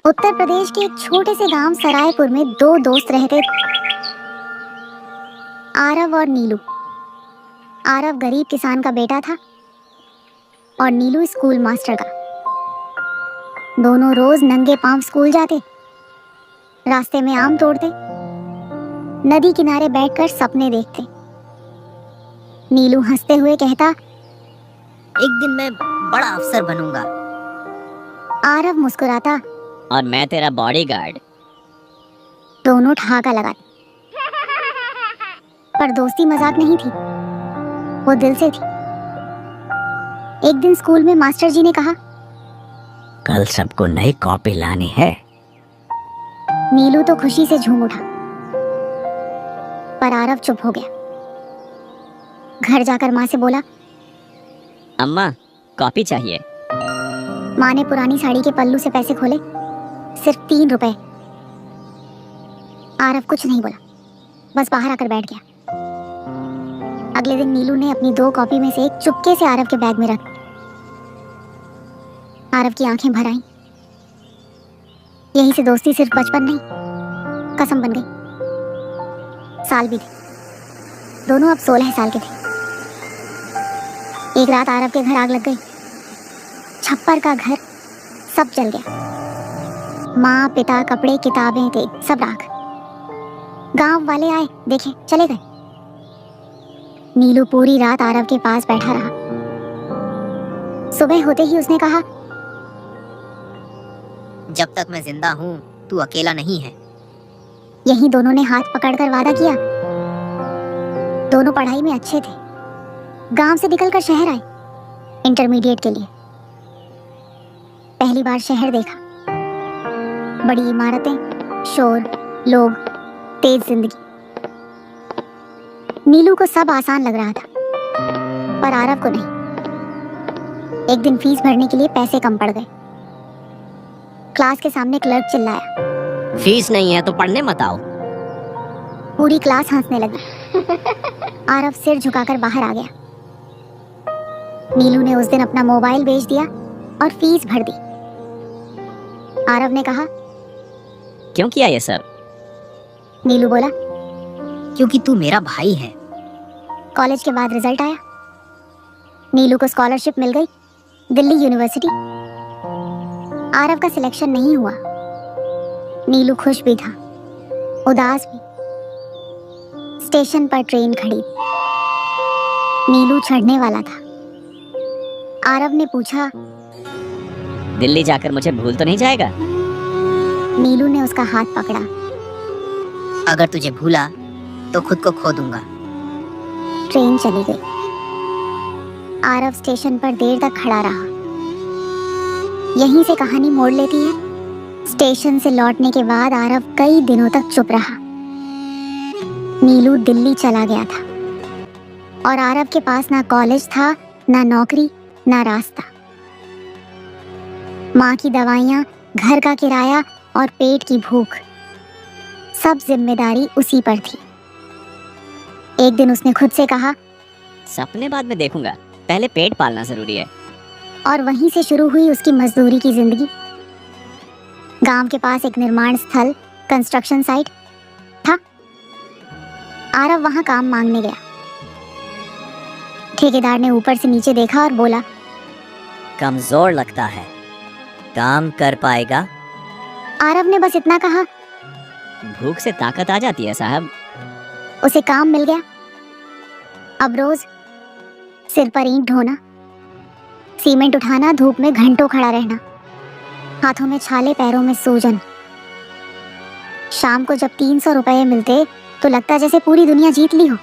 उत्तर प्रदेश के एक छोटे से गांव सरायपुर में दो दोस्त रहते, आरव और नीलू। आरव गरीब किसान का बेटा था और नीलू स्कूल मास्टर का। दोनों रोज नंगे पांव स्कूल जाते, रास्ते में आम तोड़ते, नदी किनारे बैठकर सपने देखते। नीलू हंसते हुए कहता, एक दिन मैं बड़ा अफसर बनूंगा। आरव मुस्कुराता, और मैं तेरा बॉडीगार्ड। दोनों ठहाका लगाते। पर दोस्ती मजाक नहीं थी, वो दिल से थी। एक दिन स्कूल में मास्टर जी ने कहा, कल सबको नई कॉपी लानी है। नीलू तो खुशी से झूम उठा, पर आरव चुप हो गया। घर जाकर माँ से बोला, अम्मा कॉपी चाहिए। माँ ने पुरानी साड़ी के पल्लू से पैसे खोले, सिर्फ 3 रुपए। आरव कुछ नहीं बोला, बस बाहर आकर बैठ गया। अगले दिन नीलू ने अपनी 2 कॉपी में से एक चुपके से आरव के बैग में रख। आरव की आंखें भर आईं। यहीं से दोस्ती सिर्फ बचपन नहीं, कसम बन गई। साल भी थे, दोनों अब 16 साल के थे। एक रात आरव के घर आग लग गई। छप्पर का घर सब जल गया। माँ, पिता, कपड़े, किताबें, तेल सब राख। गांव वाले आए, देखे, चले गए। नीलू पूरी रात आरव के पास बैठा रहा। सुबह होते ही उसने कहा, जब तक मैं जिंदा हूँ तू अकेला नहीं है। यहीं दोनों ने हाथ पकड़कर वादा किया। दोनों पढ़ाई में अच्छे थे। गांव से निकलकर शहर आए इंटरमीडिएट के लिए। पहली बार शहर देखा, बड़ी इमारतें, शोर, लोग, तेज जिंदगी। नीलू को सब आसान लग रहा था, पर आरव को नहीं। एक दिन फीस भरने के लिए पैसे कम पड़ गए। क्लास के सामने क्लर्क चिल्लाया, फीस नहीं है तो पढ़ने मत आओ। पूरी क्लास हंसने लगी। आरव सिर झुकाकर बाहर आ गया। नीलू ने उस दिन अपना मोबाइल बेच दिया और फीस भर दी। आरव ने कहा, क्यों किया ये सब? नीलू बोला, क्योंकि तू मेरा भाई है। कॉलेज के बाद रिजल्ट आया। नीलू को स्कॉलरशिप मिल गई, दिल्ली यूनिवर्सिटी। आरव का सिलेक्शन नहीं हुआ। नीलू खुश भी था, उदास भी। स्टेशन पर ट्रेन खड़ी। नीलू चढ़ने वाला था। आरव ने पूछा, दिल्ली जाकर मुझे भूल तो नहीं जाएगा? नीलू ने उसका हाथ पकड़ा। अगर तुझे भूला तो खुद को खो दूंगा। ट्रेन चली गई। आरव स्टेशन पर देर तक खड़ा रहा। यहीं से कहानी मोड़ लेती है। स्टेशन से लौटने के बाद आरव कई दिनों तक चुप रहा। नीलू दिल्ली चला गया था और आरव के पास ना कॉलेज था, ना नौकरी, ना रास्ता। माँ की दवाइयाँ, घर का किराया और पेट की भूख, सब जिम्मेदारी उसी पर थी। एक दिन उसने खुद से कहा, सपने बाद में देखूंगा, पहले पेट पालना जरूरी है। और वहीं से शुरू हुई उसकी मजदूरी की जिंदगी। गांव के पास एक निर्माण स्थल, कंस्ट्रक्शन साइट था। आरव वहां काम मांगने गया। ठेकेदार ने ऊपर से नीचे देखा और बोला, कमजोर लगता है, काम कर पाएगा? आरव ने बस इतना कहा। भूख से ताकत आ जाती है साहब। उसे काम मिल गया। अब रोज सिर पर ईंट ढोना, सीमेंट उठाना, धूप में घंटों खड़ा रहना, हाथों में छाले, पैरों में सूजन। शाम को जब 300 रुपए मिलते तो लगता जैसे पूरी दुनिया जीत ली हो।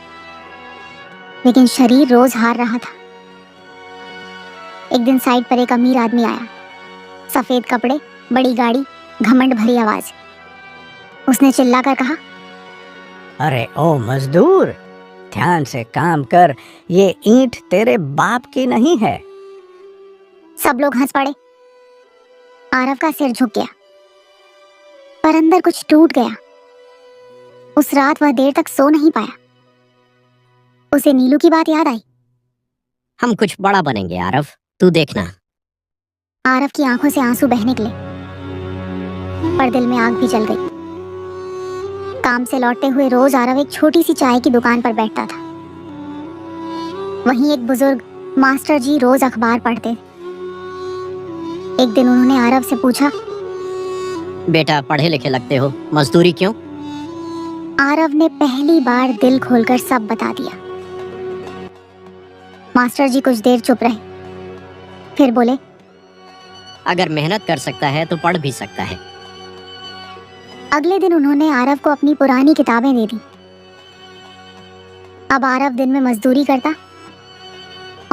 लेकिन शरीर रोज हार रहा था। एक दिन साइड पर एक अमीर आदमी आया। सफेद कपड़े, बड़ी गाड़ी, घमंड भरी आवाज। उसने चिल्लाकर कहा, अरे ओ मजदूर, ध्यान से काम कर, ये ईंट तेरे बाप की नहीं है। सब लोग हंस पड़े। आरव का सिर झुक गया, पर अंदर कुछ टूट गया। उस रात वह देर तक सो नहीं पाया। उसे नीलू की बात याद आई। हम कुछ बड़ा बनेंगे आरव, तू देखना। आरव की आंखों से आंसू बहने निकले। पर दिल में आग भी जल गई। काम से लौटते हुए रोज आरव एक छोटी सी चाय की दुकान पर बैठता था। वहीं एक बुजुर्ग मास्टर जी रोज अखबार पढ़ते थे। एक दिन उन्होंने आरव से पूछा, बेटा पढ़े लिखे लगते हो, मजदूरी क्यों? आरव ने पहली बार दिल खोलकर सब बता दिया। मास्टर जी कुछ देर चुप रहे, फिर बोले, अगर मेहनत कर सकता है तो पढ़ भी सकता है। अगले दिन उन्होंने आरव को अपनी पुरानी किताबें दे दी। अब आरव दिन में मजदूरी करता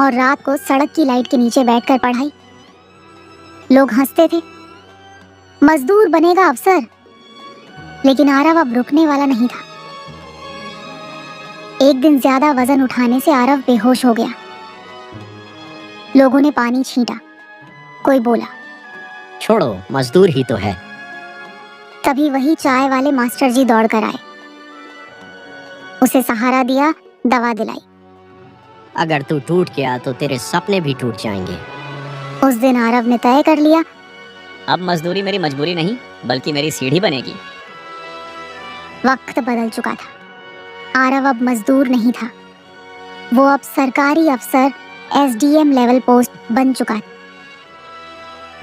और रात को सड़क की लाइट के नीचे बैठकर पढ़ाई। लोग हंसते थे, मजदूर बनेगा अफसर। लेकिन आरव अब रुकने वाला नहीं था। एक दिन ज्यादा वजन उठाने से आरव बेहोश हो गया। लोगों ने पानी छींटा, कोई बोला, छोड़ो, मजदूर ही तो है। तभी वही चाय वाले मास्टर जी दौड़ कर आए, उसे सहारा दिया, दवा दिलाई। अगर तू टूट गया तो तेरे सपने भी टूट जाएंगे। उस दिन आरव ने तय कर लिया, अब मजदूरी मेरी मजबूरी नहीं बल्कि मेरी सीढ़ी बनेगी। वक्त बदल चुका था। आरव अब मजदूर नहीं था, वो अब सरकारी अफसर SDM लेवल पोस्ट बन चुका था।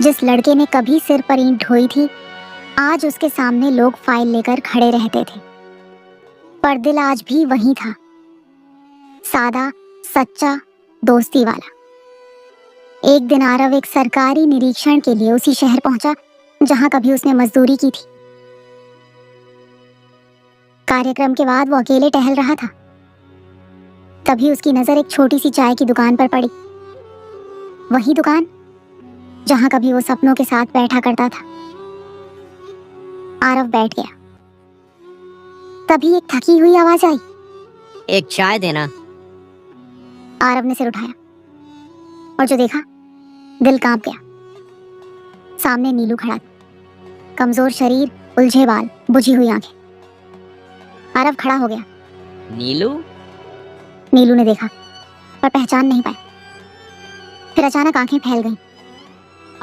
जिस लड़के ने कभी सिर पर ईंट ढोई थी, आज उसके सामने लोग फाइल लेकर खड़े रहते थे। पर दिल आज भी वही था, सादा, सच्चा, दोस्ती वाला। एक दिन आरव एक सरकारी निरीक्षण के लिए उसी शहर पहुंचा जहां कभी उसने मजदूरी की थी। कार्यक्रम के बाद वो अकेले टहल रहा था। तभी उसकी नजर एक छोटी सी चाय की दुकान पर पड़ी, वही दुकान जहां कभी वो सपनों के साथ बैठा करता था। आरव बैठ गया। तभी एक थकी हुई आवाज आई, एक चाय देना। आरव ने सिर उठाया और जो देखा, दिल कांप गया। सामने नीलू खड़ा था, कमजोर शरीर, उलझे बाल, बुझी हुई आंखें। आरव खड़ा हो गया। नीलू? नीलू ने देखा पर पहचान नहीं पाया। फिर अचानक आंखें फैल गईं।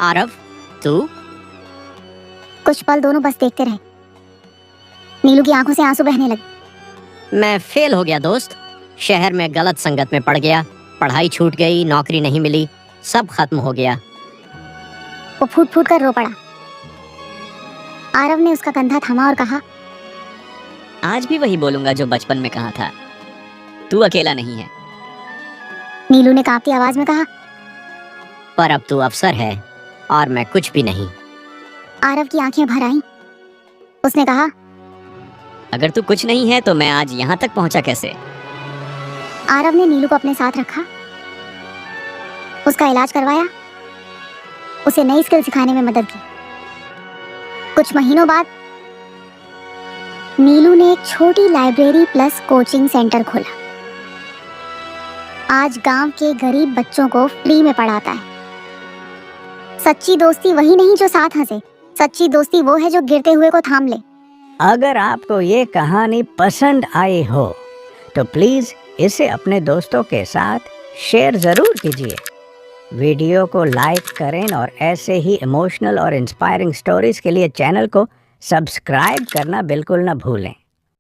आरव, तू? कुछ पल दोनों बस देखते रहे। नीलू की आंखों से आंसू बहने लगे। मैं फेल हो गया दोस्त, शहर में गलत संगत में पड़ गया, पढ़ाई छूट गई, नौकरी नहीं मिली, सब खत्म हो गया। वो फूट फूट कर रो पड़ा। आरव ने उसका कंधा थमा और कहा, आज भी वही बोलूंगा जो बचपन में कहा था, तू अकेला नहीं है। नीलू ने कांपती आवाज में कहा, पर अब तू अफसर है और मैं कुछ भी नहीं। आरव की आंखें भर आईं। उसने कहा, अगर तू कुछ नहीं है तो मैं आज यहाँ तक पहुँचा कैसे? आरव ने नीलू को अपने साथ रखा, उसका इलाज करवाया, उसे नई स्किल सिखाने में मदद की। कुछ महीनों बाद नीलू ने एक छोटी लाइब्रेरी प्लस कोचिंग सेंटर खोला। आज गांव के गरीब बच्चों को फ्री में पढ़ाता है। सच्ची दोस्ती वही नहीं जो साथ हंसे, सच्ची दोस्ती वो है जो गिरते हुए को थाम ले। अगर आपको ये कहानी पसंद आई हो तो प्लीज इसे अपने दोस्तों के साथ शेयर जरूर कीजिए। वीडियो को लाइक करें और ऐसे ही इमोशनल और इंस्पायरिंग स्टोरीज के लिए चैनल को सब्सक्राइब करना बिल्कुल ना भूलें।